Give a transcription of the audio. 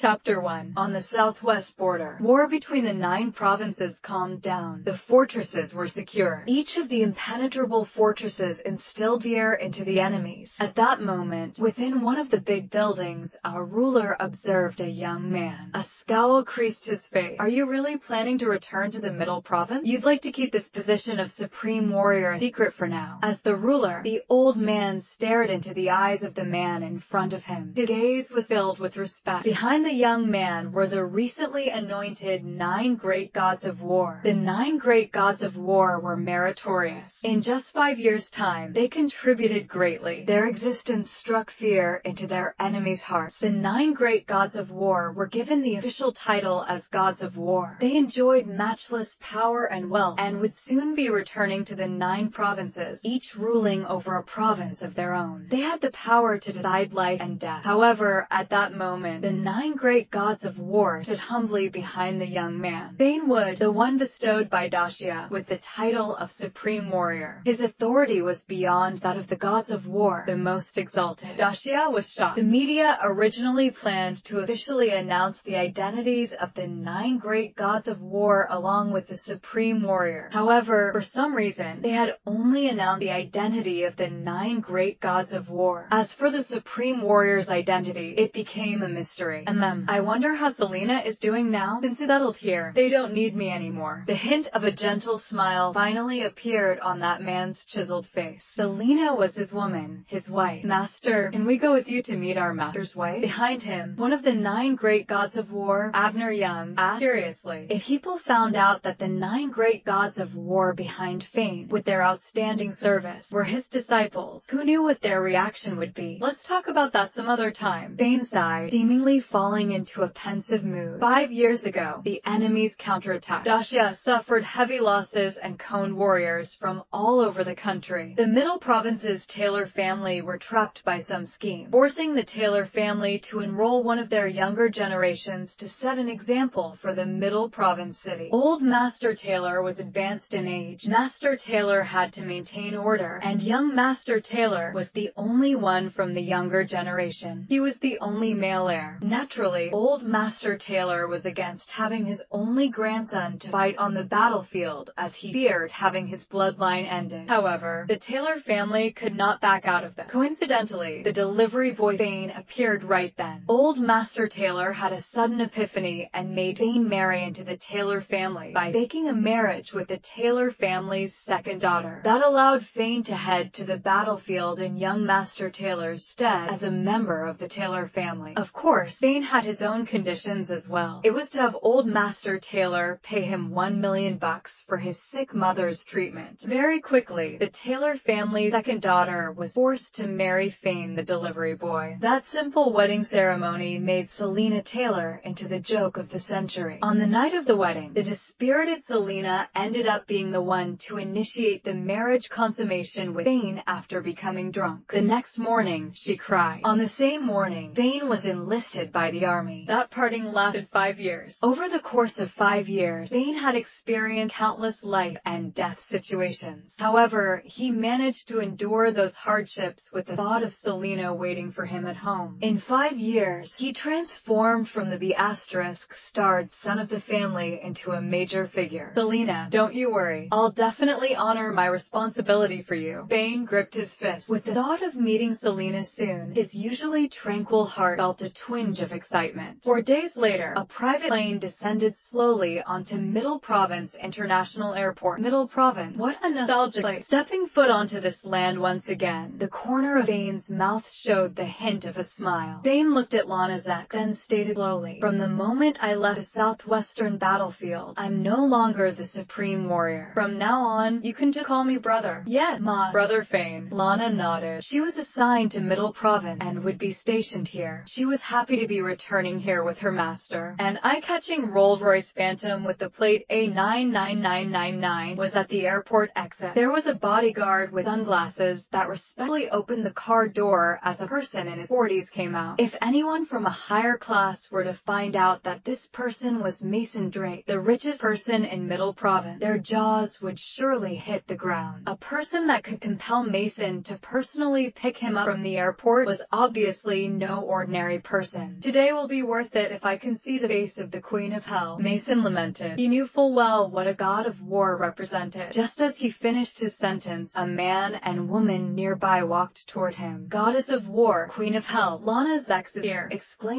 Chapter 1. On the southwest border, war between the 9 provinces calmed down. The fortresses were secure. Each of the impenetrable fortresses instilled fear into the enemies. At that moment, within one of the big buildings, our ruler observed a young man. A scowl creased his face. Are you really planning to return to the middle province? You'd like to keep this position of supreme warrior a secret for now. As the ruler, the old man stared into the eyes of the man in front of him. His gaze was filled with respect. Behind the young man were the recently anointed 9 great gods of war. The 9 great gods of war were meritorious. In just 5 years' time, they contributed greatly. Their existence struck fear into their enemies' hearts. The 9 great gods of war were given the official title as gods of war. They enjoyed matchless power and wealth, and would soon be returning to the 9 provinces, each ruling over a province of their own. They had the power to decide life and death. However, at that moment, the 9 great gods of war stood humbly behind the young man. Thane Wood, the one bestowed by Dacia with the title of Supreme Warrior. His authority was beyond that of the gods of war, the most exalted. Dacia was shocked. The media originally planned to officially announce the identities of the 9 great gods of war along with the Supreme Warrior. However, for some reason, they had only announced the identity of the 9 great gods of war. As for the Supreme Warrior's identity, it became a mystery. I wonder how Selena is doing now since he settled here. They don't need me anymore. The hint of a gentle smile finally appeared on that man's chiseled face. Selena was his woman, his wife. Master, can we go with you to meet our master's wife? Behind him, one of the 9 great gods of war, Abner Young, asked seriously. If people found out that the 9 great gods of war behind Fane, with their outstanding service, were his disciples, who knew what their reaction would be? Let's talk about that some other time. Fane sighed, seemingly falling into a pensive mood. 5 years ago, the enemies counterattacked. Dacia suffered heavy losses and coned warriors from all over the country. The Middle Province's Taylor family were trapped by some scheme, forcing the Taylor family to enroll one of their younger generations to set an example for the Middle Province city. Old Master Taylor was advanced in age. Master Taylor had to maintain order, and young Master Taylor was the only one from the younger generation. He was the only male heir. Naturally, old Master Taylor was against having his only grandson to fight on the battlefield, as he feared having his bloodline ended. However, the Taylor family could not back out of this. Coincidentally, the delivery boy Fane appeared right then. Old Master Taylor had a sudden epiphany and made Fane marry into the Taylor family by faking a marriage with the Taylor family's second daughter. That allowed Fane to head to the battlefield in young Master Taylor's stead as a member of the Taylor family. Of course, Fane had his own conditions as well. It was to have old Master Taylor pay him $1 million for his sick mother's treatment. Very quickly, the Taylor family's second daughter was forced to marry Fane, the delivery boy. That simple wedding ceremony made Selena Taylor into the joke of the century. On the night of the wedding, the dispirited Selena ended up being the one to initiate the marriage consummation with Fane after becoming drunk. The next morning, she cried. On the same morning, Fane was enlisted by the army. That parting lasted 5 years. Over the course of 5 years, Fane had experienced countless life and death situations. However, he managed to endure those hardships with the thought of Selena waiting for him at home. In 5 years, he transformed from the B****starred son of the family into a major figure. Selena, don't you worry. I'll definitely honor my responsibility for you. Fane gripped his fist. With the thought of meeting Selena soon, his usually tranquil heart felt a twinge of excitement. 4 days later, a private plane descended slowly onto Middle Province International Airport. Middle Province, what a nostalgic place. Stepping foot onto this land once again, the corner of Fane's mouth showed the hint of a smile. Fane looked at Lana's ex, then stated slowly, "From the moment I left the southwestern battlefield, I'm no longer the Supreme Warrior. From now on, you can just call me brother." "Yes, Ma." "Brother Fane." Lana nodded. She was assigned to Middle Province and would be stationed here. She was happy to be returning here with her master. An eye-catching Rolls-Royce Phantom with the plate A99999 was at the airport exit. There was a bodyguard with sunglasses that respectfully opened the car door as a person in his 40s came out. If anyone from a higher class were to find out that this person was Mason Drake, the richest person in Middle Province, their jaws would surely hit the ground. A person that could compel Mason to personally pick him up from the airport was obviously no ordinary person. Today day will be worth it if I can see the face of the Queen of Hell." Mason lamented. He knew full well what a god of war represented. Just as he finished his sentence, a man and woman nearby walked toward him. "Goddess of war, Queen of Hell, Lana Zex's here," exclaimed